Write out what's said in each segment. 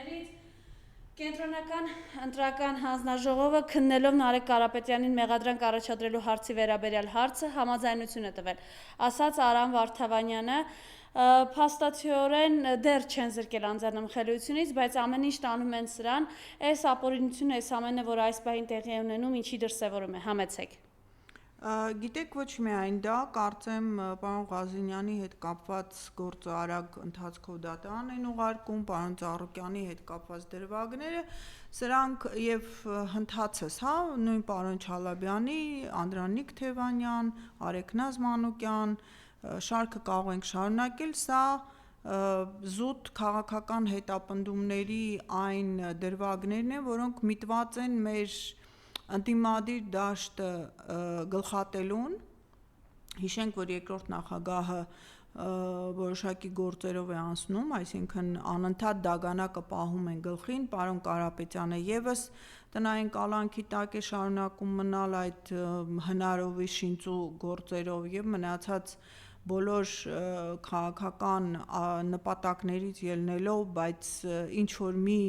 Կառավարություններից Կենտրոնական ընտրական հանձնաժողովը քննելով Նարեկ Կարապետյանին մեղադրանք առաջադրելու հարցի վերաբերյալ հարցը համաձայնություն է տվել, ասաց Արամ Վարդավանյանը, փաստացիորեն դեռ չեն զրկել անձնամխելիությունից, բայց ամեն ինչ տանում են սրան, այս ապօրինությունը, այս ամենը, որ այս պահին տեղի է ունենում, ինչի դրսևորում է, համեցեք։ Գիտեք, ոչ միայն դա, կարծեմ պարոն Ղազինյանի հետ կապված գործը արագ ընթացքով դատարան են ուղարկում, պարոն Ծառուկյանի հետ կապված դրվագները, սրանք եւ հնդածս, նույն պարոն Չալաբյանի, Անդրանիկ Թևանյան, Արեգնազ Մանուկյան, շարքը կարող ենք շարունակել, սա զուտ քաղաքական հետապնդումների այն դրվագներն են, որոնք միտված են մեր ընդդիմադիր դաշտը գլխատելուն, հիշենք, որ երկրորդ նախագահը որոշակի գործերով է անցնում, այսինքն անընդհատ դագանակը պահում են գլխին, պարոն Կարապետյանը եւս տնային կալանքի տակ է շարունակում մնալ այդ հնարովի շինծու գործերով եւ մնացած բոլոր քաղաքական նպատակներից ելնելով, բայց ինչ որ մի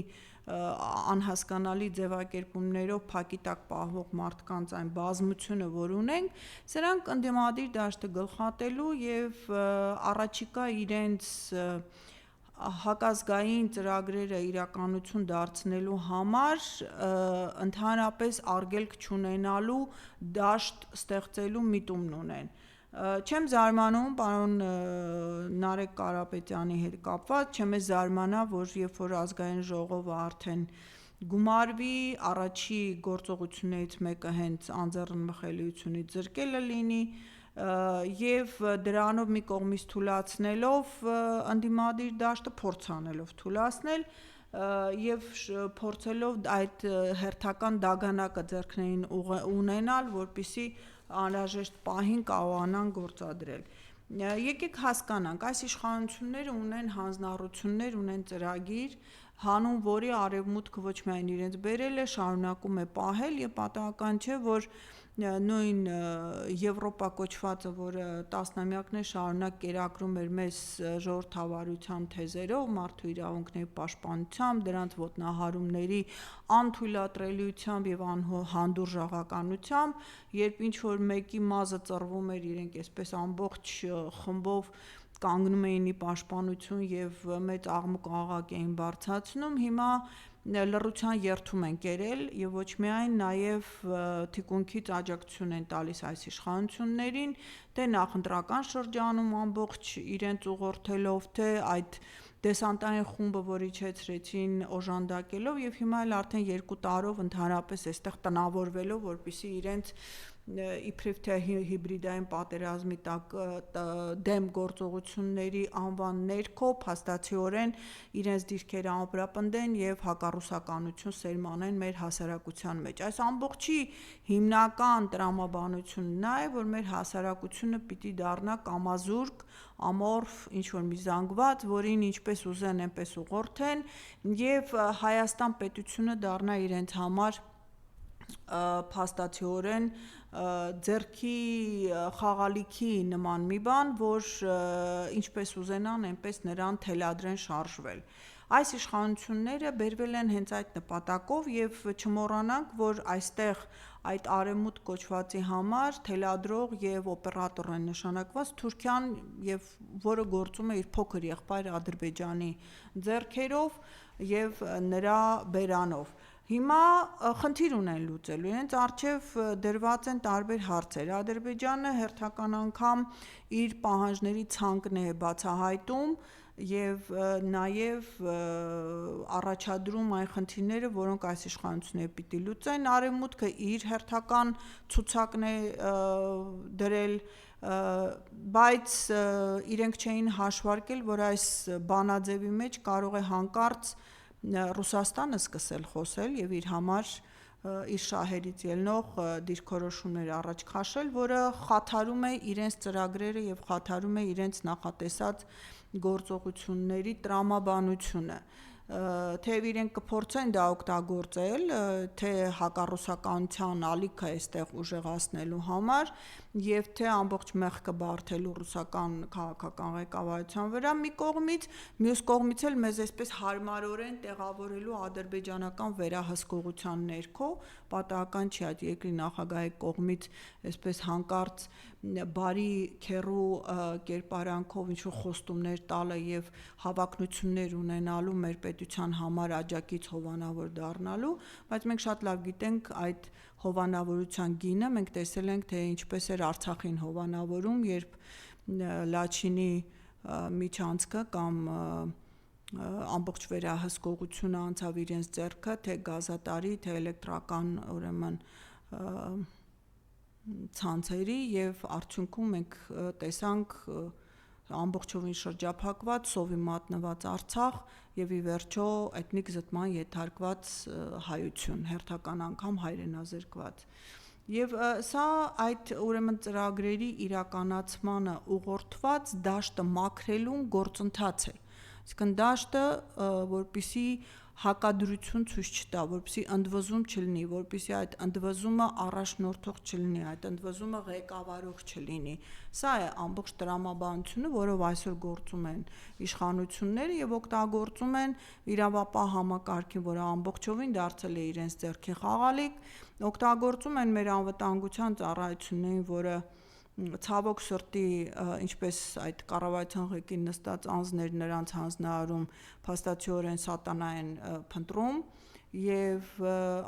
անհասկանալի ձևակերպումներով փակի տակ պահվող մարդկանց այն բազմությունը, որ ունենք, սրանք ընդդիմադիր դաշտը գլխատելու եւ առաջիկա իրենց հակազգային ծրագրերը իրականություն դարձնելու համար ընդհանրապես արգելք չունենալու դաշտ ստեղծելու միտումն ունեն։ Չեմ զարմանում պարոն Նարեկ Կարապետյանի հետ կապված, չեմ զարմանա, որ երբ որ ազգային ժողովը արդեն գումարվի, առաջի գործողություններից մեկը հենց անձեռնմխելիությունից զրկելը լինի եւ դրանով մի կողմից թուլացնելով ընդդիմադիր դաշտը փորձ անելով թուլացնել եւ փորձելով այդ հերթական դագանակը ձեռքներին ունենալ, որպեսզի անհրաժեշտ պահին կարողանան գործադրել։ Եկեք հասկանանք, այս իշխանությունները ունեն հանձնառություններ, ունեն ծրագիր, հանուն որի արևմուտքը ոչ միայն իրենց բերել է, շարունակում է պահել եւ պատահական չէ, որ նույն Եվրոպա կոչվածը, որը տասնամյակներ շարունակ կերակրում էր մեզ ժողովրդավարության թեզերով, մարդու իրավունքների պաշտպանությամբ, դրանց ոտնահարումների անթույլատրելիությամբ եւ հանդուրժողականությամբ, երբ ինչ որ մեկի մազը ծռվում էր, իրենք այսպես ամբողջ խմբով կանգնում էին ի պաշտպանություն եւ մեծ աղմուկ-աղաղակ էին բարձրացնում, հիմա լռության երթում են կերել եւ ոչ միայն նաեւ թիկունքից աջակցություն են տալիս այս իշխանություններին, թե նախընտրական շրջանում ամբողջ իրենց ուղղորդելով, թե այդ դեսանտային խումբը, որ իջեցրեցին օժանդակելով եւ հիմա էլ արդեն 2 տարով ընդհանրապես այստեղ տնավորվելով, որպեսզի իրենց իբրև թե հիբրիդային պատերազմի տակ դեմ գործողությունների անվան ներքո փաստացիորեն իրենց դիրքերը ամրապնդեն եւ հակառուսականություն սերմանեն մեր հասարակության մեջ։ Այս ամբողջի հիմնական տրամաբանությունն նա է, որ մեր հասարակությունը պիտի դառնա կամազուրկ, ամորֆ, ինչ որ մի զանգված, որին ինչպես ուզեն, այնպես ուղղորդեն եւ Հայաստան պետությունը դառնա իրենց համար փաստացիորեն ձեռքի խաղալիքի նման մի բան, որ ինչպես ուզենան, այնպես նրան թելադրեն շարժվել։ Այս իշխանությունները բերվել են հենց այդ նպատակով եւ չմոռանանք, որ այստեղ այդ արևմուտք կոչվածի համար թելադրող եւ օպերատոր են նշանակված Թուրքիան եւ որը գործում է իր փոքր եղբայր Ադրբեջանի ձեռքերով եւ նրա բերանով։ Հիմա խնդիր ունեն լուծելու, իրենց առջև դրված են տարբեր հարցեր։ Ադրբեջանը հերթական անգամ իր պահանջների ցանկն է բացահայտում եւ նաեւ առաջադրում այն խնդիրները, որոնք այս իշխանությունները պիտի լուծեն, արևմուտքը իր հերթական ցուցակն է դրել, բայց իրենք չէին հաշվարկել, որ այս բանաձևի մեջ կարող է հանկարծ Ռուսաստանը սկսել խոսել եւ իր համար իր շահերից ելնող դիրքորոշումներ առաջ քաշել, որը խաթարում է իրենց ծրագրերը եւ խաթարում է իրենց նախատեսած գործողությունների տրամաբանությունը։ թեև իրենք կփորձեն դա օգտագործել, թե հակառուսականության ալիքը այստեղ ուժեղացնելու համար, եւ թե ամբողջ մեղքը բարթելու ռուսական քաղաքական ղեկավարության վրա մի կողմից, մյուս կողմից էլ մեզ այսպես հարմարորեն տեղավորելու ադրբեջանական վերահսկողության ներքո, պատահական չի այդ երկրի նախագահի կողմից այսպես հանկարծ բարի քեռու կերպարանքով ինչ-որ խոստումներ տալը եւ հավակնություններ ունենալու մեր պետության համար աջակից հովանավոր դառնալու, բայց մենք շատ լավ գիտենք այդ հովանավորության գինը, մենք տեսել ենք թե ինչպես էր Արցախին հովանավորում, երբ Լաչինի միջանցքը կամ ամբողջ վերահսկողությունը անցավ իրենց ձեռքը, թե գազատարի, թե էլեկտրական, ուրեմն ցանցերի եւ արդյունքում մենք տեսանք ամբողջովին շրջափակված, սովի մատնված Արցախ եւ ի վերջո էթնիկ զտման ենթարկված հայություն, հերթական անգամ հայրենազրկված։ Եվ սա այդ ուրեմն ծրագրերի իրականացմանը ուղղորդված դաշտը մաքրելու գործընթաց է։ Այսինքն դաշտը, որպեսզի հակադրություն ցույց չտա, որպեսզի ընդվզում չլինի, որպեսզի այդ ընդվզումը առաջնորդող չլինի, այդ ընդվզումը ղեկավարող չլինի։ Սա է ամբողջ տրամաբանությունը, որով այսօր գործում են իշխանությունները եւ օգտագործում են իրավապահ համակարգին, որը ամբողջովին դարձել է իրենց ձեռքի խաղալիք, օգտագործում են մեր անվտանգության ծառայություններին, որը ցավոք սրտի, ինչպես այդ կառավարության ղեկին նստած անձներ նրանց հանձնարարում փաստացիորեն սատանա են փնտրում եւ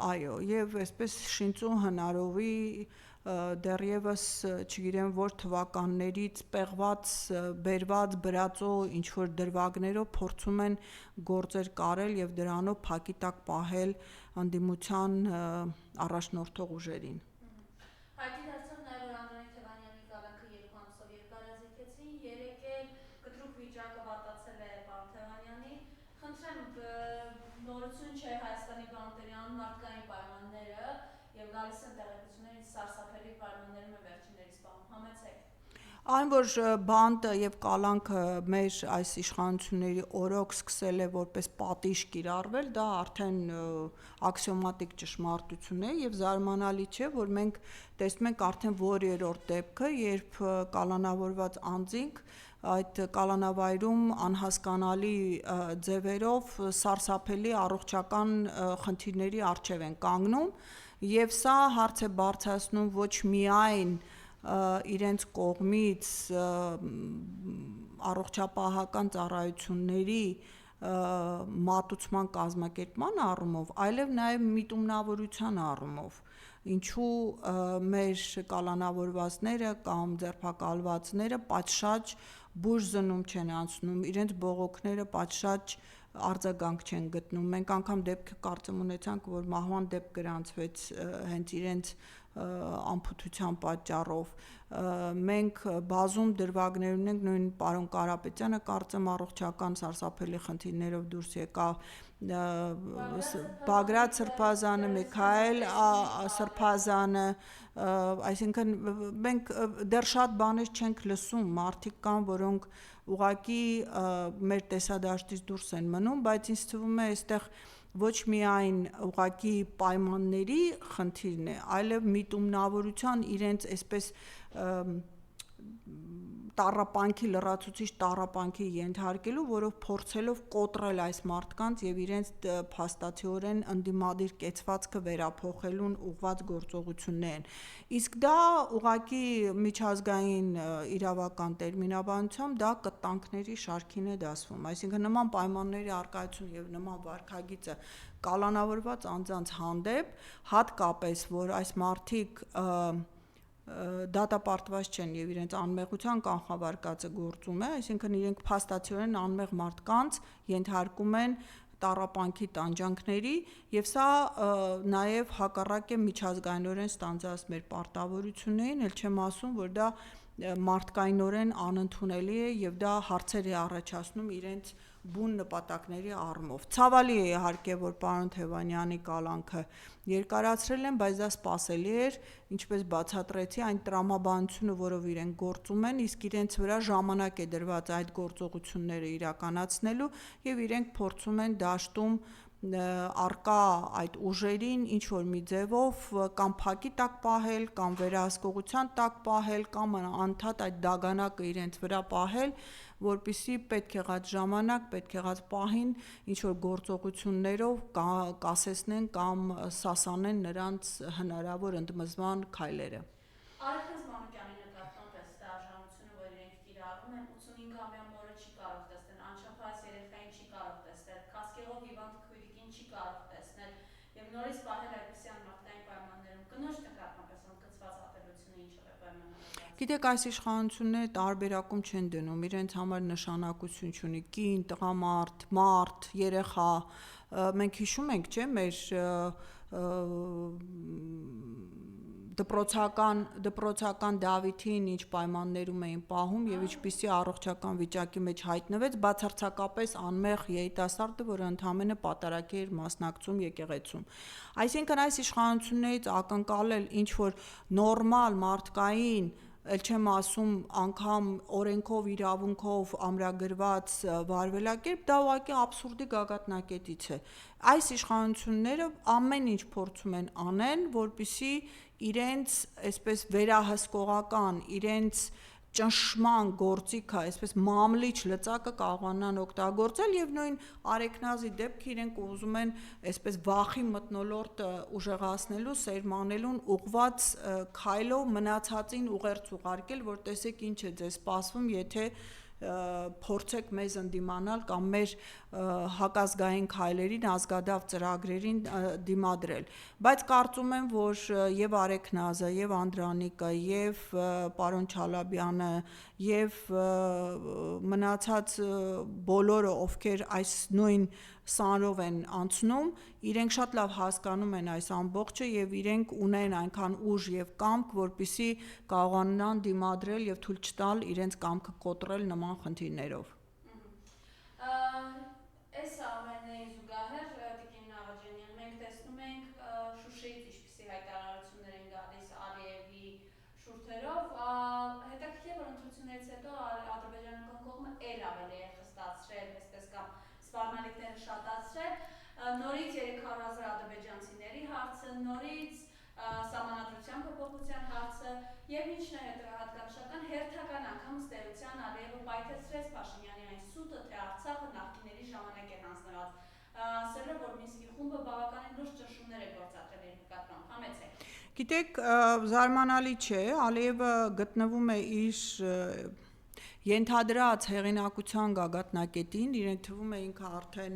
այո, եւ այսպես շինծու հնարովի դեռևս չգիտեմ որ թվականներից պեղված, բերված, բրածո ինչ որ դրվագներով փորձում են գործեր կարել եւ դրանով փակի տակ պահել անդիմության առաջնորդող ուժերին։ Հայտի դարձավ նաև որ Անդրանիկ Թևանյանի կալանքը 2 ամսով երկարաձգեցին, երեք էլ կտրուկ վիճակը վատացել է պարոն Թևանյանի։ Խնդրեմ, նորություն չէ Հայաստանի բանտերի անմարդկային պայմանները եւ գալիս են տեղեկություններ, սարսափելի պայմաններում է վերջիններիս պահում, համեցեք։ Այն որ բանտը եւ կալանքը մեր այս իշխանությունների օրոք սկսել է որպես պատիժ կիրառվել, դա արդեն աքսիոմատիկ ճշմարտություն է եւ զարմանալի չէ, որ մենք տեսնում ենք արդեն որերորդ դեպքը, երբ կալանավորված անձինք այդ կալանավայրում անհասկանալի ձևերով սարսափելի առողջական խնդիրների առջև են կանգնում եւ սա հարց է բարձրացնում ոչ միայն իրենց կողմից առողջապահական ծառայությունների մատուցման կազմակերպման առումով, այլև նաև միտումնավորության առումով, ինչու մեր կալանավորվածները կամ ձերբակալվածները պատշաճ բուժզնում չեն անցնում, իրենց բողոքները պատշաճ արձագանք չեն գտնում։ Մենք անգամ դեպք կարծեմ ունեցանք, որ մահվան դեպք գրանցվեց հենց իրենց անփութության պատճառով։ Մենք բազում դրվագներ ունենք, նույն պարոն Կարապետյանը կարծեմ առողջական սարսափելի խնդիրներով դուրս եկավ, Բագրատ Սրբազանը, Միքայել Սրբազանը, այսինքն մենք դեռ շատ բաներ չենք լսում, մարդիկ կան, որոնք ուղղակի մեր տեսադաշտից դուրս են մնում, բայց ինձ թվում է այստեղ ոչ միայն ուղղակի պայմանների խնդիրն է, այլև միտումնավորության իրենց այսպես տառապանքի, լրացուցիչ տառապանքի ենթարկելու, որով փորձելով կոտրել այս մարդկանց եւ իրենց փաստացիորեն ընդդիմադիր կեցվածքը վերափոխելուն ուղղված գործողություններ են։ Իսկ դա ուղղակի միջազգային իրավական տերմինաբանությամբ դա կտանքների շարքին է դասվում, այսինքն նման պայմանների առկայություն եւ նման վարքագիծը կալանավորված անձանց հանդեպ, հատկապես որ այս մարդիկ դատապարտված չեն եւ իրենց անմեղության կանխավարկածը գործում է, այսինքն իրենք փաստացիորեն անմեղ մարդկանց ենթարկում են տառապանքի տանջանքների եւ սա նաեւ հակառակ է միջազգայինորեն ստանձնած մեր պարտավորություններին, ել չեմ ասում, որ դա մարդկայնորեն անընդունելի է եւ դա հարցեր է առաջացնում իրենց բուն նպատակների առումով։ Ցավալի է իհարկե, որ պարոն Թևանյանի կալանքը երկարացրել են, բայց դա սպասելի էր, ինչպես բացատրեցի, այն տրամաբանությունը, որով իրենք գործում են, իսկ իրենց վրա ժամանակ է դրված այդ գործողությունները իրականացնելու եւ իրենք փորձում են դաշտում արկա այդ ուժերին ինչ որ մի ձևով կամ փակի տակ պահել, կամ վերահսկողության տակ պահել, կամ անդադ այդ դագանակը իրենց վրա պահել, որպեսզի պետք եղած ժամանակ, պետք եղած պահին ինչ որ գործողություններով կասեցնեն կամ սասանեն նրանց հնարավոր ընդմզման քայլերը։ Արեգնաս Մանուկյանի նկատմամբ էս դաշնությունը, որ իրենք կիրառում են, 85-ամյա մորը չի կարող տեսնել, անչափահաս երեխային չի կարող տեսնել, կասկեղով հիվանդ քույրիկին չի կարող տեսնել, եւ նորից պահել այդպիսի անմարդկային պայմաններում կնոջ նկատմամբ էս ընդգծված ատելությունը ինչով է պայմանավորված։ Գիտեք, այս իշխանությունները տարբերակում չեն դնում, իրենց համար նշանակություն չունի կին, տղամարդ, մարդ, երեխա, մենք հիշում ենք, չէ՞, մեր դպրոցական Դավիթին ինչ պայմաններում էին պահում եւ ինչպիսի առողջական վիճակի մեջ հայտնվեց բացարձակապես անմեղ երիտասարդը, որը ընդամենը պատարագի էր մասնակցում եկեղեցում։ Այսինքն այս իշխանություններից ակնկալել ինչ որ նորմալ մարդկային, ել չեմ ասում անգամ օրենքով, իրավունքով ամրագրված վարվելակերպ, դա ուղղակի աբսուրդի գագաթնակետից է։ Այս իշխանությունները ամեն ինչ փորձում են անեն, որպեսզի իրենց այսպես վերահսկողական, իրենց ճնշման գործիքը, այսպես մամլիչ լծակը կարողանան օգտագործել եւ նույն Արեգնազի դեպքը իրենք ուզում են այսպես վախի մթնոլորտը ուժեղացնելու, սերմանելուն ուղված քայլով մնացածին ուղերձ ուղարկել, որ տեսեք ինչ է ձեզ սպասվում, եթե փորձեք մեզ ընդդիմանալ կամ մեր հակազգային քայլերին, ազգադավ ծրագրերին դիմադրել, բայց կարծում եմ, որ եւ Արեգնազը, եւ Անդրանիկը, եւ պարոն Չալաբյանը, եւ մնացած բոլորը, ովքեր այս նույն սանրով են անցնում, իրենք շատ լավ հասկանում են այս ամբողջը եւ իրենք ունեն այնքան ուժ եւ կամք, որպեսզի կարողանան դիմադրել եւ թույլ չտալ իրենց կամքը կոտրել նման խնդիրներով։ Այս ամենին զուգահեռ Տիկին Նավաջանյան, մենք տեսնում ենք Շուշիից ինչպիսի հայտարարություններ են գալիս Ալիևի շուրթերով, հետաքրքիր է, որ ընտրություններից հետո ադրբեջանական կողմը ել ավելի է խստացրել, այսպես կամ սպառնալիքները շատացրել, նորից 300,000 ադրբեջանցիների հարցը, նորից սահմանադրության փոփոխության հարցը եւ ինչն է հատկանշական հերթական անգամ ըստ էության Ալիևը պայթեցրեց Փաշինյանի այն սուտը, թե Արցախը նախկիների ժամանակ է հանձնված, ասելով, որ Մինսկի խումբը բավականին լուրջ ճնշումներ է գործադրել իր նկատմամբ, համեցեք։ Գիտեք, զարմանալի չէ, Ալիևը գտնվում է իր ենթադրած հեղինակության գագաթնակետին, իրեն թվում է ինքը արդեն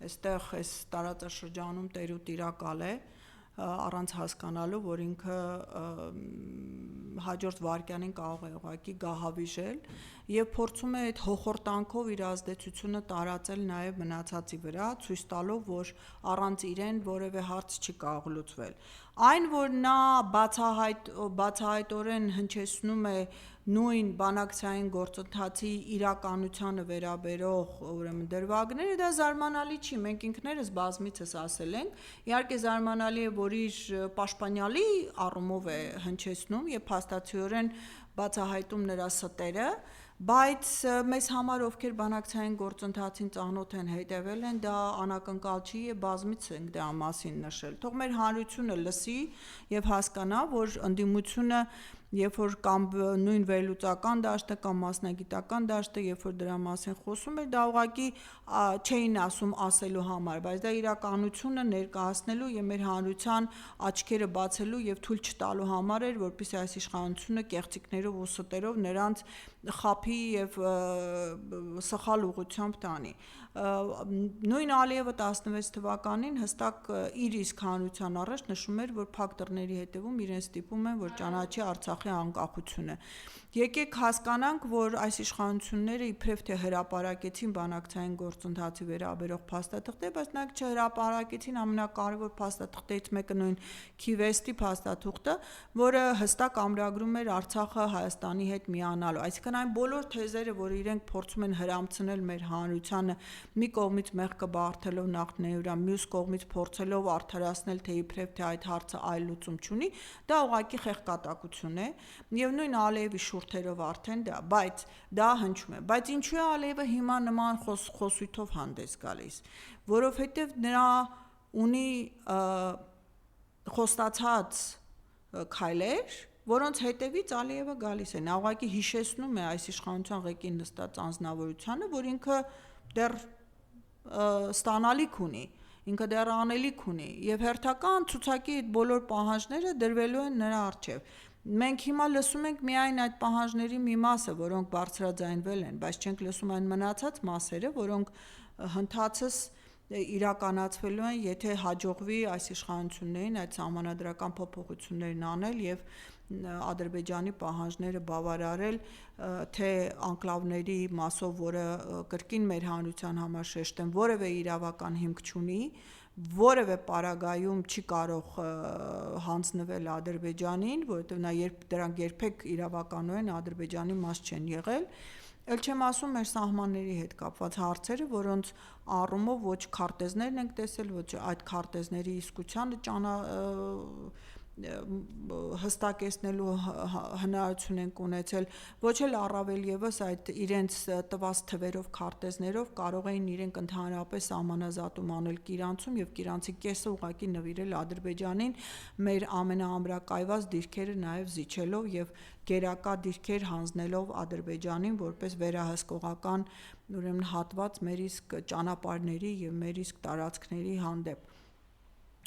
այստեղ այս տարածաշրջանում տեր ու տիրակալ է, առանց հասկանալու, որ ինքը հաջորդ վայրկյանին կարող է ուղղակի գահավիժել եւ փորձում է այդ հոխորտանքով իր ազդեցությունը տարածել նաեւ մնացածի վրա, ցույց տալով, որ առանց իրեն որևէ հարց չի կարող լուծվել։ Այն, որ նա բացահայտորեն հնչեցնում է նույն բանակցային գործընթացի իրականությանը վերաբերող ուրեմն դրվագները, դա զարմանալի չի, մենք ինքներս բազմիցս ասել ենք, իհարկե զարմանալի է, որ իր պաշտպանյալի առումով է հնչեցնում եւ փաստացիորեն բացահայտում նրա ստերը, բայց մեզ համար, ովքեր բանակցային գործընթացին ծանոթ են, հետևել են, դա անակնկալ չի եւ բազմիցս ենք դրա մասին նշել։ Թող մեր հանրությունը լսի եւ հասկանա, որ ընդդիմությունը երբ որ կամ նույն վերլուծական դաշտը կամ մասնագիտական դաշտը, երբ որ դրա մասին խոսում էր, դա ուղղակի չէին ասում ասելու համար, բայց դա իրականությունը ներկայացնելու եւ մեր հանրության աչքերը բացելու եւ թույլ չտալու համար էր, որպեսզի այս իշխանությունը կեղծիքներով ու ստերով նրանց խափի եւ սխալ ուղղությամբ տանի։ Նույն Ալիևը 16 թվականին հստակ իր իսկ հանրության առաջ նշում էր, որ փակ դռների հետևում իրեն ստիպում են, որ ճանաչի Արցախի անկախությունը։ Եկեք հասկանանք, որ այս իշխանությունները իբրև թե հրապարակեցին բանակցային գործընթացի վերաբերող փաստաթղթեր, բայց նրանք չհրապարակեցին ամենակարևոր փաստաթղթերից մեկը նույն Քիվեստի փաստաթուղթը, որը հստակ ամրագրում էր Արցախը Հայաստանի հետ միանալու։ Այսինքն այն բոլոր թեզերը, որ իրենք փորձում են հրամցնել մեր հանրությանը, մի կողմից մեղքը բարթելով նախ նեյուրա, մյուս կողմից փորձելով արդարացնել, թե իբրև թե այդ հարցը այլ լուծում չունի, դա ուղղակի խեղկատակություն է, եւ նույն Ալիևի շուրթերով արդեն դա, բայց դա հնչում է։ Բայց ինչու է Ալիևը հիմա նման խոսույթով հանդես գալիս, որովհետեւ նրա ունի խոստացած քայլեր, որոնց հետևից Ալիևը գալիս է, նա ուղղակի հիշեցնում է այս իշխանության ղեկին նստած անձնավորությանը, որ ինքը դեռ ստանալիք ունի, ինքը դեռ անելիք ունի, եւ հերթական ցուցակի այդ բոլոր պահանջները դրվելու են նրա առջեւ։ Մենք հիմա լսում ենք միայն այդ պահանջների մի մասը, որոնք բարձրաձայնվել են, բայց չենք լսում այն մնացած մասերը, որոնք հնդածս իրականացվելու են, եթե հաջողվի այս իշխանություններին այդ սահմանադրական փոփոխություններն անել եւ Ադրբեջանի պահանջները բավարարել, թե անկլավների մասով, որը կրկին մեր հանրության համար շեշտեմ, որևէ իրավական հիմք չունի, որևէ պարագայում չի կարող հանձնվել Ադրբեջանին, որովհետև դրանք երբեք իրավականորեն Ադրբեջանի մաս չեն եղել, ել չեմ ասում մեր սահմանների հետ կապված հարցերը, որոնց առումով ոչ քարտեզներն ենք տեսել, ոչ այդ քարտեզների իսկությանը հստակեցնելու հնարավորություն ենք ունեցել, ոչ էլ առավել եւս այդ իրենց տված թվերով քարտեզներով կարող էին իրենք ընդհանրապես սահմանազատում անել Կիրանցում եւ Կիրանցի կեսը ուղղակի նվիրել Ադրբեջանին, մեր ամենաամրակայված դիրքերը նաեւ զիջելով եւ գերակա դիրքեր հանձնելով Ադրբեջանին որպես վերահսկողական ուրեմն հատված մեր իսկ ճանապարհների եւ մեր իսկ տարածքների հանդեպ։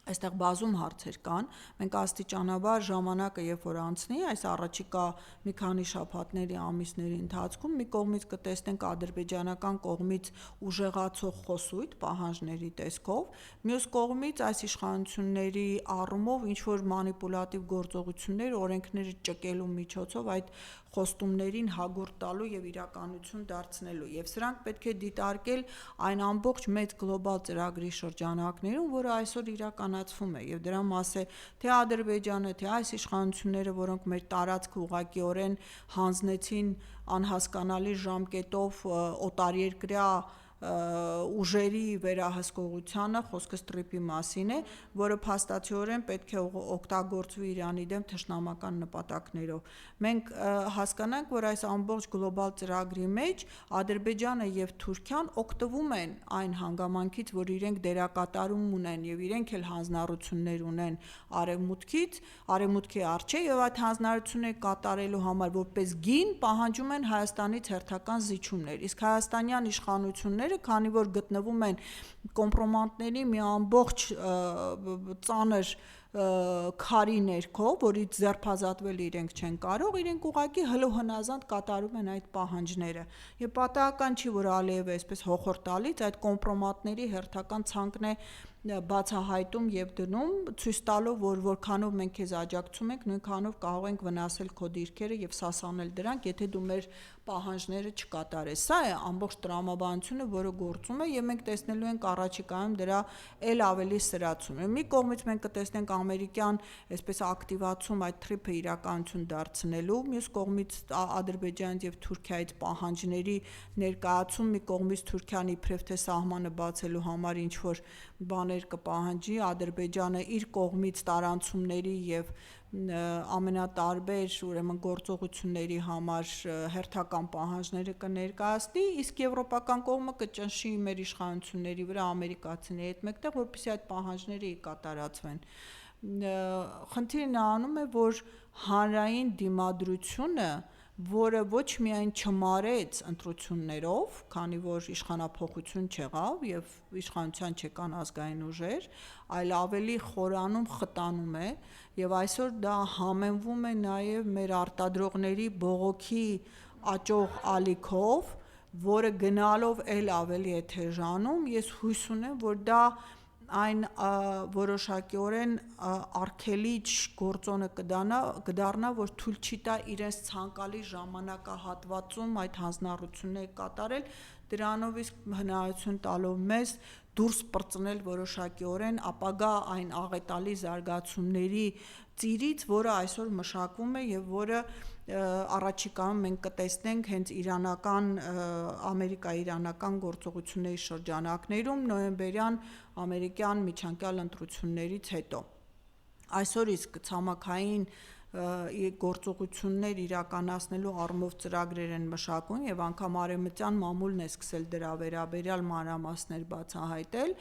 Այստեղ բազում հարցեր կան, մենք աստիճանաբար ժամանակը երբ որ անցնի, այս առաջիկա մի քանի շաբաթների, ամիսների ընթացքում մի կողմից կտեսնենք ադրբեջանական կողմից ուժեղացող խոսույթ պահանջների տեսքով, մյուս կողմից այս իշխանությունների առումով ինչ որ մանիպուլատիվ գործողություններ, օրենքները ճկելու միջոցով այդ խոստումներին հագուրդ տալու եւ իրականություն դարձնելու եւ սրանք պետք է դիտարկել այն ամբողջ մեծ գլոբալ ծրագրի շրջանակներում, որը այսօր իրականացվում է եւ դրա մաս է թե Ադրբեջանը, թե այս իշխանությունները, որոնք մեր տարածքը ուղղակիորեն հանձնեցին անհասկանալի ժամկետով օտարերկրյա ուժերի վերահսկողությանը, խոսքը ստրիպի մասին է, որը փաստացիորեն պետք է օգտագործվի Իրանի դեմ թշնամական նպատակներով։ Մենք հասկանանք, որ այս ամբողջ գլոբալ ծրագրի մեջ Ադրբեջանը եւ Թուրքիան օգտվում են այն հանգամանքից, որ իրենք դերակատարում ունեն եւ իրենք էլ հանձնառություններ ունեն արևմուտքի առջեւ եւ այդ հանձնառությունները կատարելու համար որպես գին պահանջում են Հայաստանից հերթական զիջումներ, իսկ հայաստանյան իշխանությունները քանի որ գտնվում են կոմպրոմանտների մի ամբողջ ծանր քարի ներքո, որից ձերբազատվել իրենք չեն կարող, իրենք ուղղակի հլոհնազանդ կատարում են այդ պահանջները։ Եվ պատահական չի, որ Ալիևը այսպես հոխորտալից այդ կոմպրոմանտների հերթական ցանկն է բացահայտում եւ դնում, ցույց տալով, որ որքանով մենք քեզ աջակցում ենք, նույնքանով կարող ենք վնասել քո դիրքերը եւ սասանել դրանք, եթե դու մեր պահանջները չկատարես։ Սա է ամբողջ տրամաբանությունը, որը գործում է եւ մենք տեսնելու ենք առաջիկայում դրա ել ավելի սրացումը։ Մի կողմից մենք կտեսնենք ամերիկյան այսպես ակտիվացում այդ թրիփը իրականություն դարձնելու, մյուս կողմից Ադրբեջանից եւ Թուրքիայից պահանջների ներկայացում, մի կողմից Թուրքիան իբրև թե սահմանը բացելու համար ինչ որ բաներ կպահանջի, Ադրբեջանը իր կողմից տարանցումների եւ ամենատարբեր ուրեմն գործողությունների համար հերթական պահանջները կներկայացնի, իսկ եվրոպական կողմը կճնշի մեր իշխանությունների վրա ամերիկացիների հետ մեկտեղ, որպեսզի այդ պահանջները կատարածվեն։ Խնդիրն անում է, որ հանրային դիմադրությունը, որը ոչ միայն չմարեց ընտրություններով, քանի որ իշխանափոխություն չեղավ եւ իշխանության չեկան ազգային ուժեր, այլ ավելի խորանում խտանում է եւ այսօր դա համեմվում է նաեւ մեր արտադրողների բողոքի աճող ալիքով, որը գնալով էլ ավելի է թեժանում, ես հույս ունեմ, որ դա այն որոշակիորեն արգելիչ գործոնը կդառնա, որ թույլ չի տա իրենց ցանկալի ժամանակահատվածում այդ հանձնառությունները կատարել, դրանով իսկ հնարավորություն տալով մեզ դուրս պրծնել որոշակիորեն ապագա այն աղետալի զարգացումների ծիրից, որը այսօր մշակվում է եւ որը առաջիկայում մենք կտեսնենք հենց ամերիկա-իրանական գործողությունների շրջանակներում նոյեմբերյան ամերիկյան միջանկյալ ընտրություններից հետո։ Այսօր իսկ ցամաքային գործողություններ իրականացնելու առումով ծրագրեր են մշակվում եւ անգամ արևմտյան մամուլն է սկսել դրա վերաբերյալ մանրամասներ բացահայտել,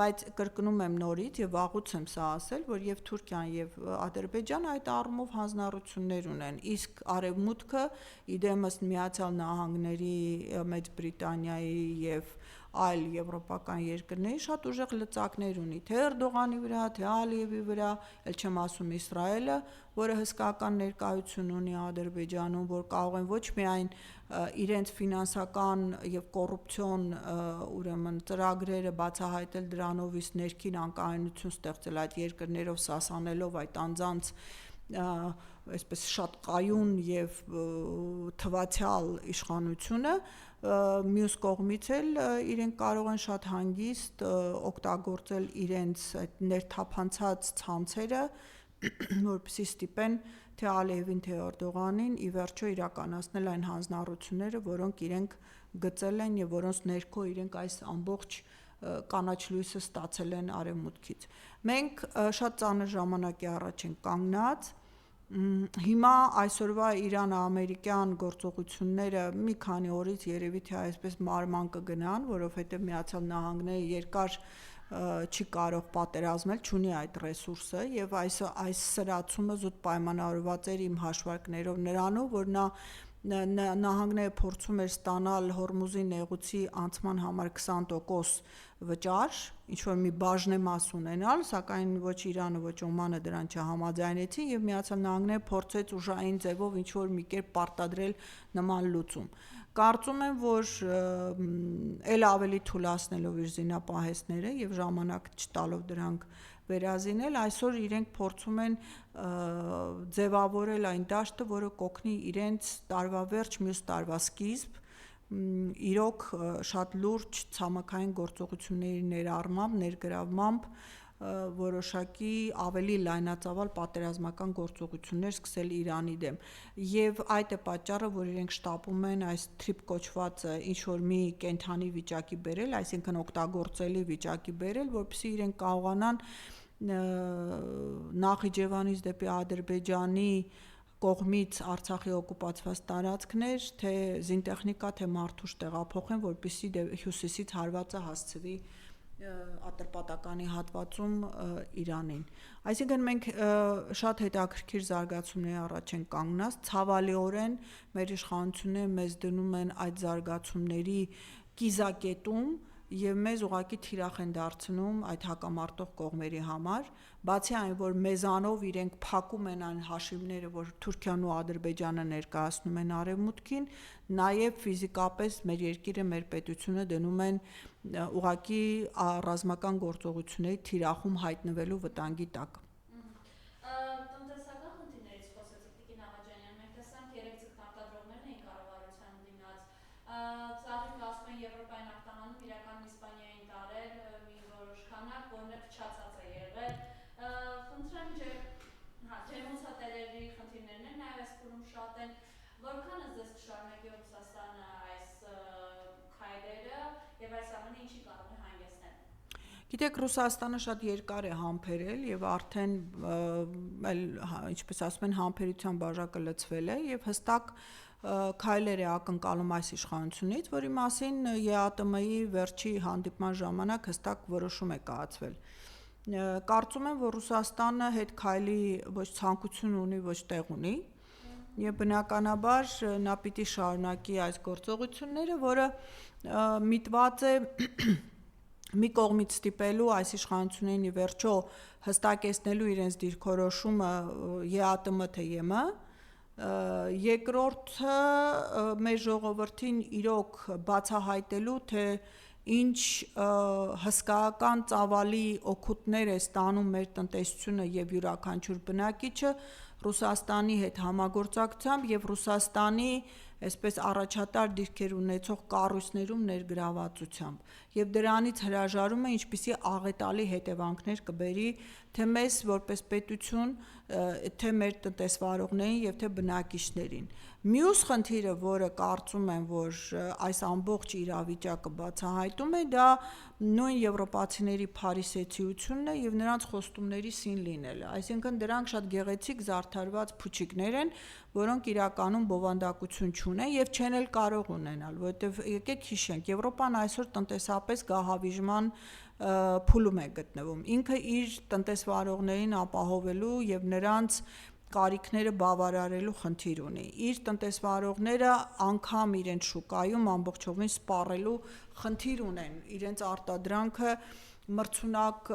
բայց կրկնում եմ նորից եւ վաղուց եմ սա ասել, որ եւ Թուրքիան եւ Ադրբեջանը այդ առումով հանձնառություններ ունեն, իսկ արևմուտքը իդեմս Միացյալ Նահանգների, Մեծ Բրիտանիայի եւ այլ եվրոպական երկրների շատ ուժեղ լծակներ ունի, թե Էրդողանի վրա, թե Ալիևի վրա, ել չեմ ասում Իսրայելը, որը հսկայական ներկայություն ունի Ադրբեջանում, որ կարող են ոչ միայն իրենց ֆինանսական եւ կոռուպցիոն ուրեմն ծրագրերը բացահայտել դրանով իսկ ներքին անկայունություն ստեղծել այդ երկրներով սասանելով այդ անձանց այսպես շատ կայուն եւ թվացյալ իշխանությունը, մյուս կողմից էլ իրենք կարող են շատ հանգիստ օգտագործել իրենց այդ ներթափանցած ցանցերը, որպեսզի ստիպեն թե Ալիևին, թե Էրդողանին ի վերջո իրականացնել այն հանձնառությունները, որոնք իրենք գծել են եւ որոնց ներքո իրենք այս ամբողջ կանաչ լույսը ստացել են արևմուտքից։ Մենք շատ ծանր ժամանակի առաջ ենք կանգնած։ Հիմա այսօրվա Իրան-ամերիկյան գործողությունները մի քանի օրից երևի թե այսպես մարման կգնան, որովհետև Միացյալ Նահանգները երկար չի կարող պատերազմել, չունի այդ ռեսուրսը եւ այս սրացումը զուտ պայմանավորված էր իմ հաշվարկներով նրանով, որ նահանգները փորձում էր ստանալ Հորմուզի նեղուցի անցման համար 20% վճար, ինչ-որ մի բաժնեմաս ունենալ, սակայն ոչ Իրանը, ոչ Օմանը դրան չհամաձայնեցին եւ Միացյալ Նահանգները փորձեց ուժային ձևով ինչ-որ մի կերպ պարտադրել նման լուծում։ Կարծում եմ, որ էլ ավելի թուլացնելով իր զինապահեսները եւ ժամանակ չտալով դրանք վերազինել, այսօր իրենք փորձում են ձևավորել այն դաշտը, որը կօգնի իրենց տարվա վերջ, մյուս տարվա սկիզբ, իրոք շատ լուրջ ցամաքային գործողությունների ներառմամբ, ներգրավմամբ որոշակի ավելի լայնածավալ պատերազմական գործողություններ սկսել Իրանի դեմ։ Եվ այդ է պատճառը, որ իրենք շտապում են այս թրիփ կոչվածը ինչ-որ մի կենթանի վիճակի բերել, այսինքն օգտագործելի վիճակի բերել, որպեսզի իրենք կարողանան Նախիջևանից դեպի Ադրբեջանի կողմից Արցախի օկուպացված տարածքներ, թե զինտեխնիկա, թե մարդուժ տեղափոխեն, որպեսզի հյուսիսից հարվածը հասցվի Ատրպատականի հատվածում Իրանին։ Այսինքն մենք շատ հետաքրքիր զարգացումների առաջ ենք կանգնած, ցավալիորեն մեր իշխանությունները մեզ դնում են այդ զարգացումների կիզակետում եւ մեզ ուղղակի թիրախ են դարձնում այդ հակամարտող կողմերի համար, բացի այն, որ մեզանով իրենք փակում են այն հաշիվները, որ Թուրքիան ու Ադրբեջանը ներկայացնում են արևմուտքին, նաեւ ֆիզիկապես մեր երկիրը, մեր պետությունը դնում են ուղղակի ռազմական գործողությունների թիրախում հայտնվելու վտանգի տակ։ Տնտեսական խնդիրներից խոսեցիք Տիկին Աղաջանյան, մենք տեսանք երեք ձգնարտադրողներն էին կառավարության դիմաց, ծաղիկ ասում են Եվրոպային արտահանում իրականում Իսպանիային տարել մի որոշ քանակ, որն է փչացած է եղել, խնդրեմ ջերմոցատերերի խնդիրներն են նաև այս փուլում շատ են, որքան ձեզ կշարունակի Ռուսաստանը այս քայլերը եւ այս ամենը ինչի կարող է հանգեցնել։ Գիտեք, Ռուսաստանը շատ երկար է համբերել եւ արդեն ինչպես ասում են, համբերության բաժակը լցվել է եւ հստակ քայլեր է ակնկալում այս իշխանությունից, որի մասին ԵԱՏՄ-ի վերջի հանդիպման ժամանակ հստակ որոշում է կայացվել։ Կարծում եմ, որ Ռուսաստանը հետ քայլի ոչ ցանկություն ունի, ոչ տեղ ունի եւ բնականաբար նա պիտի շարունակի այս գործողությունները, որը միտված է մի կողմից ստիպելու այս իշխանություններին ի վերջո հստակեցնելու իրենց դիրքորոշումը ԵԱՏՄ թե ԵՄ, Երկրորդը մեր ժողովրդին իրոք բացահայտելու, թե ինչ հսկայական ծավալի օգուտներ է ստանում մեր տնտեսությունը եւ յուրաքանչյուր բնակիչը Ռուսաստանի հետ համագործակցությամբ եւ Ռուսաստանի այսպես առաջատար դիրքեր ունեցող կառույցներում ներգրավվածությամբ եւ դրանից հրաժարումը ինչպիսի աղետալի հետևանքներ կբերի թե մեզ որպես պետություն, թե մեր տնտեսվարողներին եւ թե բնակիչներին։ Մյուս խնդիրը, որը կարծում եմ, որ այս ամբողջ իրավիճակը բացահայտում է, դա նույն եվրոպացիների փարիսեցիությունն է եւ նրանց խոստումների սին լինելը։ Այսինքն դրանք շատ գեղեցիկ զարդարված փուչիկներ են, որոնք իրականում բովանդակություն չունեն եւ չեն էլ կարող ունենալ, որովհետեւ եկեք հիշենք, Եվրոպան այսօր տնտեսապես գահավիժման փուլում է գտնվում։ Ինքը իր տնտեսվարողներին ապահովելու եւ նրանց կարիքները բավարարելու խնդիր ունի։ Իր տնտեսվարողները անգամ իրենց շուկայում ամբողջովին սպառելու խնդիր ունեն, իրենց արտադրանքը մրցունակ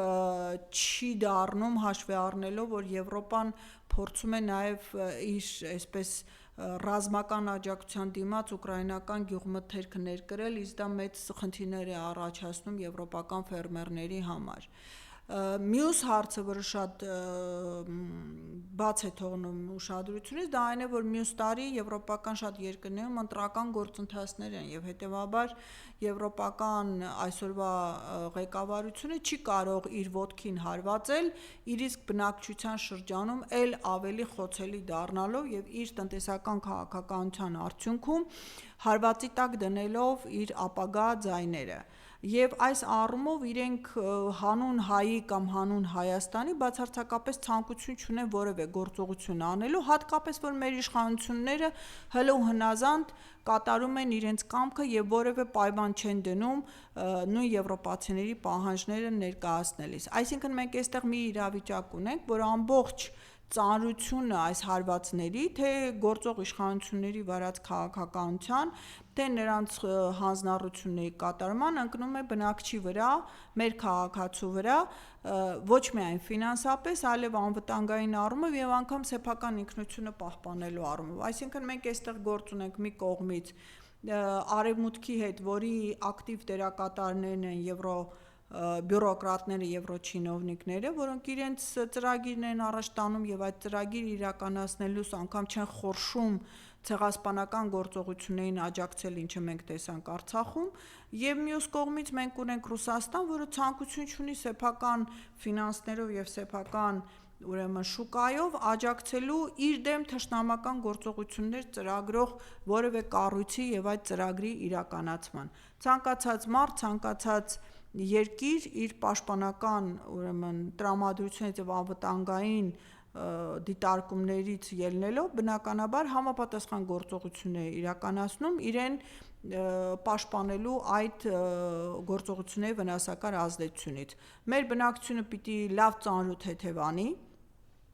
չի դառնում հաշվի առնելով, որ Եվրոպան փորձում է նաև իր այսպես ռազմական աջակցության դիմաց ուկրաինական գյուղմթերքը ներկրել, իսկ դա մեծ խնդիրներ է առաջացնում եվրոպական ֆերմերների համար։ Մյուս հարցը, որը շատ բաց է թողնում ուշադրությունից, դա այն է, որ մյուս տարի եվրոպական շատ երկրներում ընտրական գործընթացներ են եւ հետեւաբար եվրոպական այսօրվա ղեկավարությունը չի կարող իր ոտքին հարվածել, իր իսկ բնակչության շրջանում էլ ավելի խոցելի դառնալով եւ իր տնտեսական քաղաքականության արդյունքում հարվածի տակ դնելով իր ապագա ձայները։ Եվ այս առումով իրենք հանուն հայի կամ հանուն Հայաստանի բացարձակապես ցանկություն չունեն որևէ գործողություն անելու, հատկապես որ մեր իշխանությունները հլու հնազանդ կատարում են իրենց կամքը եւ որևէ պայման չեն դնում նույն եվրոպացիների պահանջները ներկայացնելիս։ Այսինքն մենք այստեղ մի իրավիճակ ունենք, որ ամբողջ ծանրությունը այս հարվածների, թե գործող իշխանությունների վարած քաղաքականության, թե նրանց հանձնառությունների կատարման ընկնում է բնակչի վրա, մեր քաղաքացու վրա, ոչ միայն ֆինանսապես, այլև անվտանգային առումով եւ անգամ սեփական ինքնությունը պահպանելու առումով։ Այսինքն մենք այստեղ գործ ունենք մի կողմից արևմուտքի հետ, որի ակտիվ դերակատարներն են բյուրոկրատները, եվրոչինովնիկները, որոնք իրենց ծրագիրն են առաջ տանում եւ այդ ծրագիրը իրականացնելուց անգամ չեն խորշում ցեղասպանական գործողություններին աջակցել, ինչը մենք տեսանք Արցախում, եւ մյուս կողմից մենք ունենք Ռուսաստան, որը ցանկություն չունի սեփական ֆինանսներով եւ սեփական ուրեմն շուկայով աջակցելու իր դեմ թշնամական գործողություններ ծրագրող որևէ կառույցի եւ այդ ծրագրի իրականացման։ Ցանկացած մարդ, ցանկացած երկիր իր պաշտպանական ուրեմն տրամադրությունից եւ անվտանգային դիտարկումներից ելնելով բնականաբար համապատասխան գործողություններ իրականացնում իրեն պաշտպանելու այդ գործողությունների վնասակար ազդեցությունից։ Մեր բնակչությունը պիտի լավ ծանրութ հետևանի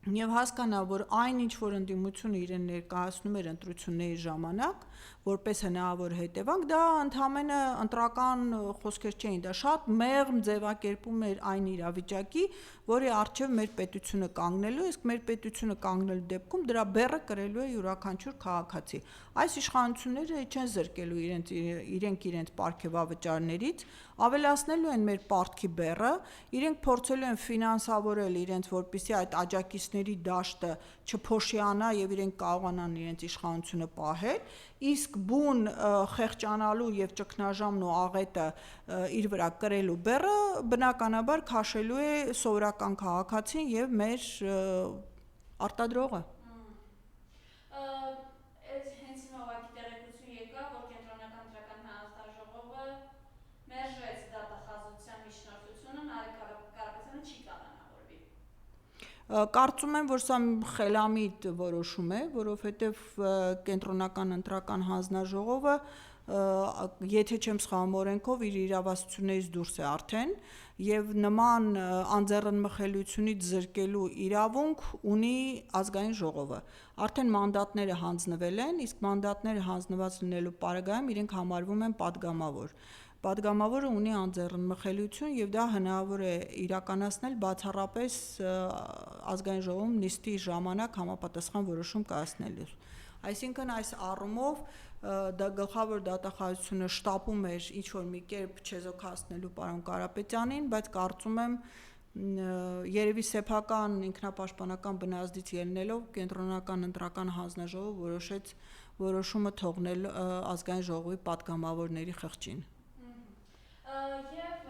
եւ հասկանա, որ այն ինչ որ ընդդիմությունը իրեն ներկայացնում էր ընտրությունների ժամանակ, որպես հնարավոր հետևանք, դա ընդհանրապես ընտրական խոսքեր չէին, դա շատ մեղմ ձևակերպում էր այն իրավիճակի, որի առջև մեր պետությունը կանգնելու, իսկ մեր պետությունը կանգնելու դեպքում դրա բեռը կրելու է յուրաքանչյուր քաղաքացի։ Այս իշխանությունները չեն զրկելու իրենք իրենց պարգևավճարներից, ավելացնելու են մեր պարտքի բեռը, իրենք փորձելու են ֆինանսավորել իրենց, որպեսզի այդ աջակիցների դաշտը չփոշիանա եւ իրենք կարողանան իրենց իշխանությունը պահել, իսկ բուն խեղճանալու եւ ճգնաժամն ու աղետը իր վրա կրելու բեռը բնականաբար քաշելու է սովորական քաղաքացին եւ մեր արտադրողը։ Հենց նովակի տեղեկություն եկավ, որ Կենտրոնական ընտրական հանձնաժողովը մերժեց դատախազության միջնորդությունը, Նարեկ Կարապետյանը չի կալանավորվի։ Կարծում եմ, որ սա խելամիտ որոշում է, որովհետև Կենտրոնական ընտրական հանձնաժողովը, եթե չեմ սխալվում, օրենքով իր իրավասություններից դուրս է արդեն եւ նման անձեռնմխելիությունից զրկելու իրավունք ունի ազգային ժողովը։ Արդեն մանդատները հանձնվել են, իսկ մանդատները հանձնված լինելու պարագայում իրենք համարվում են պատգամավոր։ Պատգամավորը ունի անձեռնմխելիություն եւ դա հնարավոր է իրականացնել բացառապես ազգային ժողովում նիստի ժամանակ համապատասխան որոշում կայացնելուց։ Այսինքն այս առումով դա գլխավոր դատախազությունը շտապում էր ինչ-որ մի կերպ չեզոքացնելու պարոն Կարապետյանին, բայց կարծում եմ երևի սեփական ինքնապաշտպանական բնազդից ելնելով կենտրոնական ընտրական հանձնաժողովը որոշեց որոշումը թողնել ազգային ժողովի պատգամավորների խղճին։ Եվ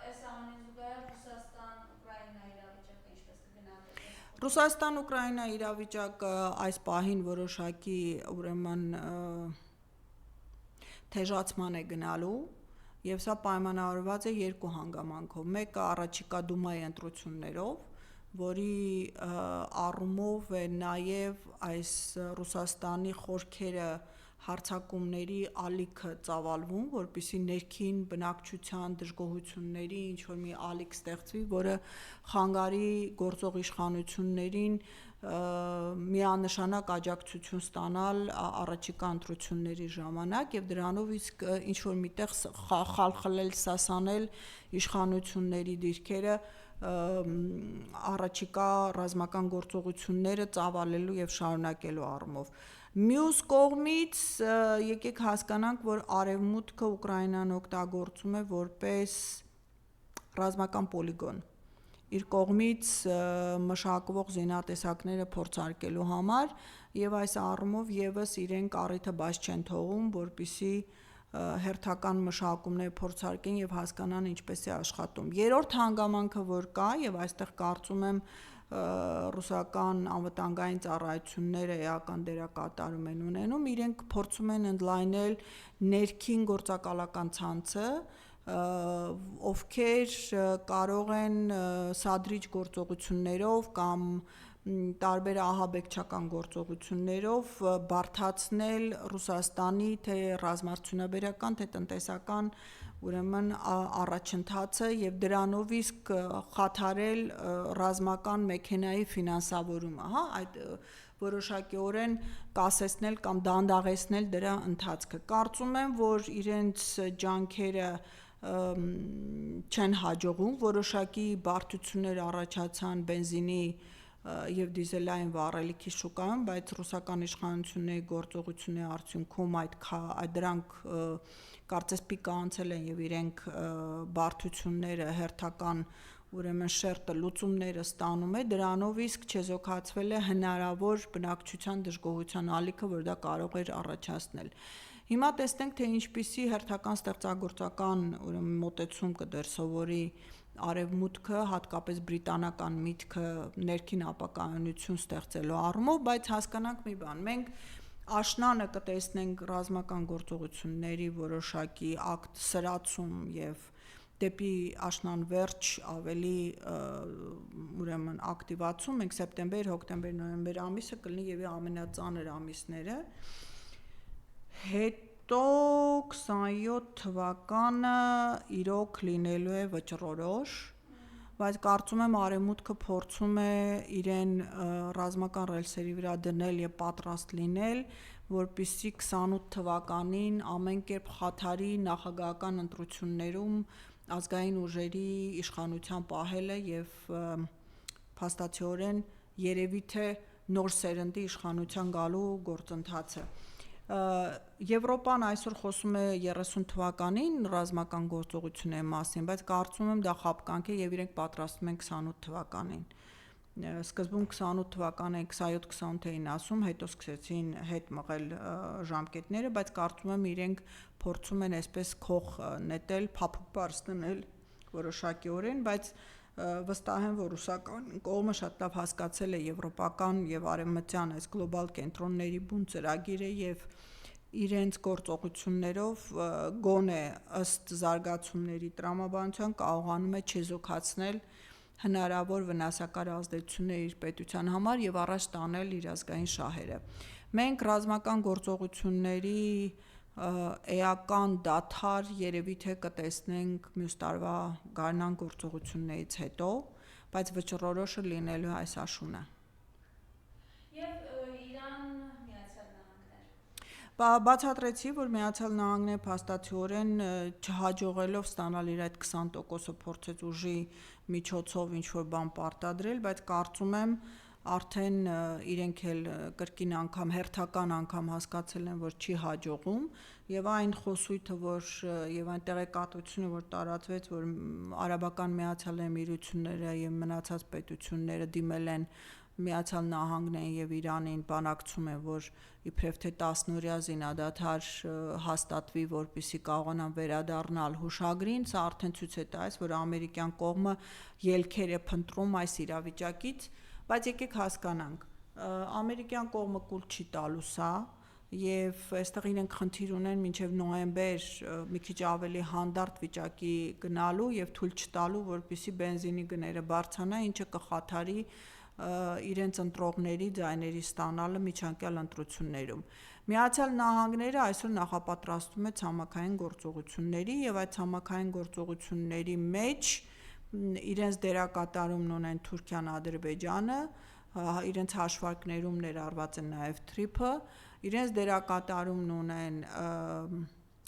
այս ամենին զուգահեռ Ռուսաստան-Ուկրաինա իրավիճակը ինչպես կգնահատեք։ Ռուսաստան-Ուկրաինա իրավիճակը այս պահին որոշակի ուրեմն թեժացման է գնալու եւ սա պայմանավորված է երկու հանգամանքով։ Մեկը առաջիկա դումայի ընտրություններով, որի առումով է նաեւ այս Ռուսաստանի խորքերը հարձակումների ալիքը ծավալվում, որպեսզի ներքին բնակչության դժգոհությունների ինչ-որ մի ալիք ստեղծվի, որը խանգարի գործող իշխանություններին միանշանակ աջակցություն ստանալ առաջիկա ընտրությունների ժամանակ եւ դրանով իսկ ինչ-որ միտեղ խալխլել, սասանել իշխանությունների դիրքերը առաջիկա ռազմական գործողությունները ծավալելու եւ շարունակելու առումով։ Մյուս կողմից եկեք հասկանանք, որ Արևմուտքը Ուկրաինան օգտագործում է որպես ռազմական պոլիգոն իր կողմից մշակվող զինատեսակները փորձարկելու համար եւ այս առումով եւս իրենք առիթը բաց չեն թողում, որպեսզի հերթական մշակումներ փորձարկեն եւ հասկանան ինչպես է աշխատում։ Երրորդ հանգամանքը որ կա եւ այստեղ կարծում եմ ռուսական անվտանգային ծառայությունները էական դերակատարում են ունենում, իրենք փորձում են ընդլայնել ներքին գործակալական ցանցը, ովքեր կարող են սադրիչ գործողություններով կամ տարբեր ահաբեկչական գործողություններով բարդացնել Ռուսաստանի թե ռազմարդյունաբերական, թե տնտեսական ուրեմն առաջընթացը եւ դրանով իսկ խաթարել ռազմական մեքենայի ֆինանսավորումը, այդ որոշակիորեն կասեցնել կամ դանդաղեցնել դրա ընթացքը։ Կարծում եմ, որ իրենց ջանքերը չեն հաջողում, որոշակի բարդություններ առաջացան բենզինի եւ դիզելային վառելիքի շուկայում, բայց ռուսական իշխանությունների գործողությունների արդյունքում դրանք կարծես պիկը անցել են եւ իրենք բարդությունները հերթական ուրեմն շերտը լուծումները ստանում է, դրանով իսկ չեզոքացվել է հնարավոր բնակչության դժգոհության ալիքը, որ դա կարող էր առաջացնել։ Հիմա տեսնենք, թե ինչպիսի հերթական ստեղծագործական ուրեմն մոտեցում կդրսևորի Արևմուտքը, հատկապես բրիտանական միտքը ներքին ապակայունություն ստեղծելու առումով, բայց հասկանանք մի բան, մենք աշնանը կտեսնենք ռազմական գործողությունների որոշակի ակտ սրացում եւ դեպի աշնան վերջ ավելի ուրեմն ակտիվացում, մենք սեպտեմբեր, հոկտեմբեր, նոյեմբեր ամիսը կլինի եւ ամենածանր ամիսները։ Հետո 27 թվականը իրոք լինելու է վճռորոշ, բայց կարծում եմ Արևմուտքը փորձում է իրեն ռազմական ռելսերի վրա դնել եւ պատրաստ լինել, որպեսզի 28 թվականին ամեն կերպ խաթարի նախագահական ընտրություններում ազգային ուժերի իշխանության պահելը եւ փաստացիորեն երևի թե նոր սերնդի իշխանության գալու գործընթացը։ Եվրոպան այսօր խոսում է 30 թվականին ռազմական գործողությունների մասին, բայց կարծում եմ դա խապկանք է եւ իրենք պատրաստվում են 28 թվականին։ Սկզբում 28 թվականին 27-28 էին ասում, հետո սկսեցին հետ մղել ժամկետները, բայց կարծում եմ իրենք փորձում են այսպես քող նետել, փափուկ բարձ դնել որոշակիորեն, բայց վստահ եմ, որ ռուսական կողմը շատ լավ հասկացել է եվրոպական եւ արևմտյան այս գլոբալ կենտրոնների բուն ծրագիրը եւ իրենց գործողություններով գոնե ըստ զարգացումների տրամաբանության կարողանում է չեզոքացնել հնարավոր վնասակար ազդեցություններ իր պետության համար եւ առաջ տանել իր ազգային շահերը։ Մենք ռազմական գործողությունների էական դադար երևի թե կտեսնենք մյուս տարվա գարնան գործողություններից հետո, բայց վճռորոշը լինելու է այս աշունը։ Եվ Իրան, Միացյալ Նահանգներ։ Բացատրեցի, որ Միացյալ Նահանգները փաստաթիորեն չհաջողելով ստանալ իր այդ 20%-ը փորձեց ուժի միջոցով ինչ-որ բան պարտադրել, բայց կարծում եմ արդեն իրենք էլ կրկին անգամ հերթական անգամ հասկացել են, որ չի հաջողում, եւ այն խոսույթը, եւ այն տեղեկատվությունը, որ տարածվեց, որ Արաբական Միացյալ Էմիրությունները եւ մնացած պետությունները դիմել են Միացյալ Նահանգներին եւ Իրանին բանակցում են, որ իբրև թե 10-օրյա զինադադար հաստատվի, որպեսզի կարողանան վերադառնալ հուշագրին, սա արդեն ցույց է տալիս, որ ամերիկյան կողմը ելքեր է փնտրում այս իրավիճակից, բայց եկեք հասկանանք, ամերիկյան կողմը կուլ չի տալու սա, եւ այստեղ իրենք խնդիր ունեն մինչեւ նոյեմբեր մի քիչ ավելի հանդարտ վիճակի գնալու եւ թույլ չտալու, որպեսզի բենզինի գները բարձրանա, ինչը կխաթարի իրենց ընտրողների ձայների ստանալը միջանկյալ ընտրություններում։ Միացյալ Նահանգները այսօր նախապատրաստում է ցամաքային գործողությունների եւ այդ ցամաքային գործողությունների մեջ իրենց դերակատարումն ունեն Թուրքիան, Ադրբեջանը, իրենց հաշվարկներում ներառված է նաեւ Թրիփը, իրենց դերակատարումն ունեն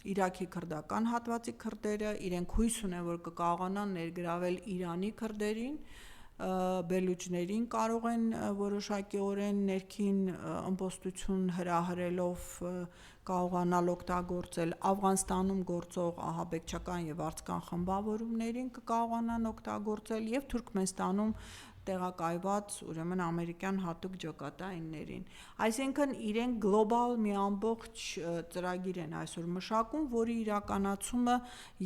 Իրաքի քրդական հատվածի քրդերը, իրենք հույս ունեն, որ կկարողանան ներգրավել Իրանի քրդերին, բելուջներին կարող են որոշակիորեն ներքին ըմբոստություն հրահրելով կարողանալ օգտագործել Աֆղանստանում գործող ահաբեկչական եւ արձկան խմբավորումներին կկարողանան օգտագործել եւ Թուրքմենստանում տեղակայված ուրեմն ամերիկյան հատուկ ջոկատայիններին, այսինքն իրենք գլոբալ մի ամբողջ ծրագիր են այսօր մշակում, որի իրականացումը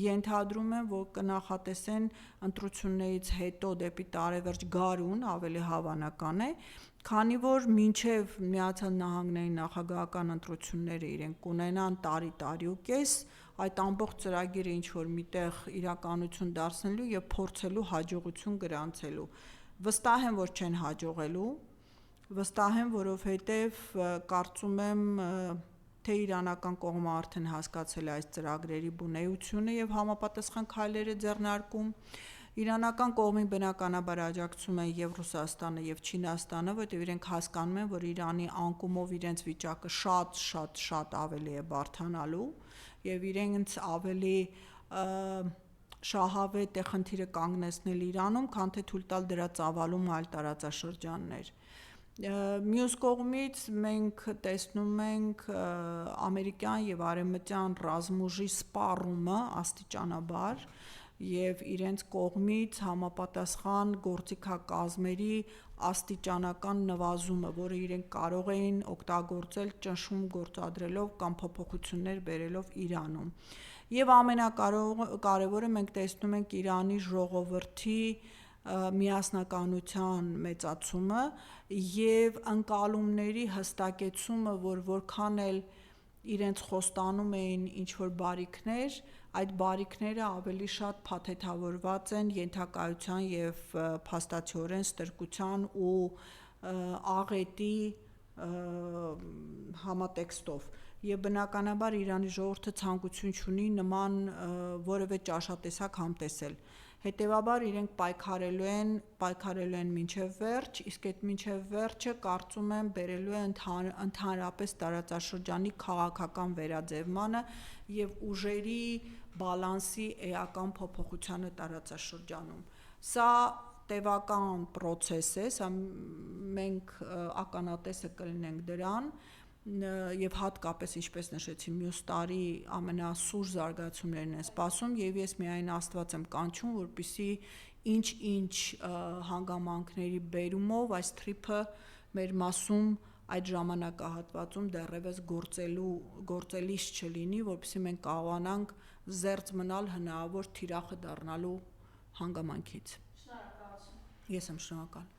ենթադրում են, որ կնախատեսեն ընտրություններից հետո դեպի տարեվերջ գարուն, ավելի հավանական է, քանի որ մինչև Միացյալ Նահանգների նախագահական ընտրությունները իրենք կունենան տարի-տարիուկես, այդ ամբողջ ծրագիրը ինչ որ միտեղ իրականություն դարձնելու եւ փորձելու հաջողություն գրանցելու վստահ եմ, որ չեն հաջողելու, վստահ եմ, որովհետև կարծում եմ, թե իրանական կողմը արդեն հասկացել է այս ծրագրերի բունեությունը եւ համապատասխան քայլեր է ձեռնարկում, իրանական կողմին բնականաբար աջակցում են եւ Ռուսաստանը եւ Չինաստանը, որտեղ իրենք հասկանում են, որ Իրանի անկումով իրենց վիճակը շատ ավելի է բարդանալու եւ իրենց ավելի շահավետ է խնդիրը կանգնեցնել Իրանում, քան թե թույլ տալ դրա ծավալում այլ տարածաշրջաններ։ Մյուս կողմից մենք տեսնում ենք ամերիկյան եւ արևմտյան ռազմուժի սպառումը աստիճանաբար եւ իրենց կողմից համապատասխան գործիքակազմերի աստիճանական նվազումը, որը իրենք կարող էին օգտագործել ճնշում գործադրելով կամ փոփոխություններ բերելով Իրանում։ Եվ ամենակարևորը մենք տեսնում ենք Իրանի ժողովրդի միասնականության մեծացումը եւ ընկալումների հստակեցումը, որ որքան էլ իրենց խոստանում էին ինչ-որ բարիքներ, այդ բարիքները ավելի շատ փաթեթավորված են ենթակայության եւ փաստաթիորեն ստրկության ու աղետի համատեքստով եւ բնականաբար Իրանի ժողովուրդը ցանկություն չունի նման որևէ ճաշատեսակ համտեսել, հետեւաբար իրենք պայքարելու են մինչև վերջ, իսկ այդ մինչև վերջը կարծում եմ բերելու է ընդհանրապես տարածաշրջանի քաղաքական վերաձևմանը եւ ուժերի բալանսի էական փոփոխությանը տարածաշրջանում, սա տևական process է, սա մենք ականատեսը կլինենք դրան եւ հատկապես ինչպես նշեցի մյուս տարի ամենասուր զարգացումներն են սպասում եւ ես միայն Աստված եմ կանչում, որպեսզի ինչ հանգամանքների բերումով այս թրիփը մեր մասում այդ ժամանակահատվածում դեռևս գործելիս չլինի, որպեսզի մենք կարողանանք զերծ մնալ հնարավոր թիրախը դառնալու հանգամանքից։ Շնորհակալություն։ Ես եմ շնորհակալ։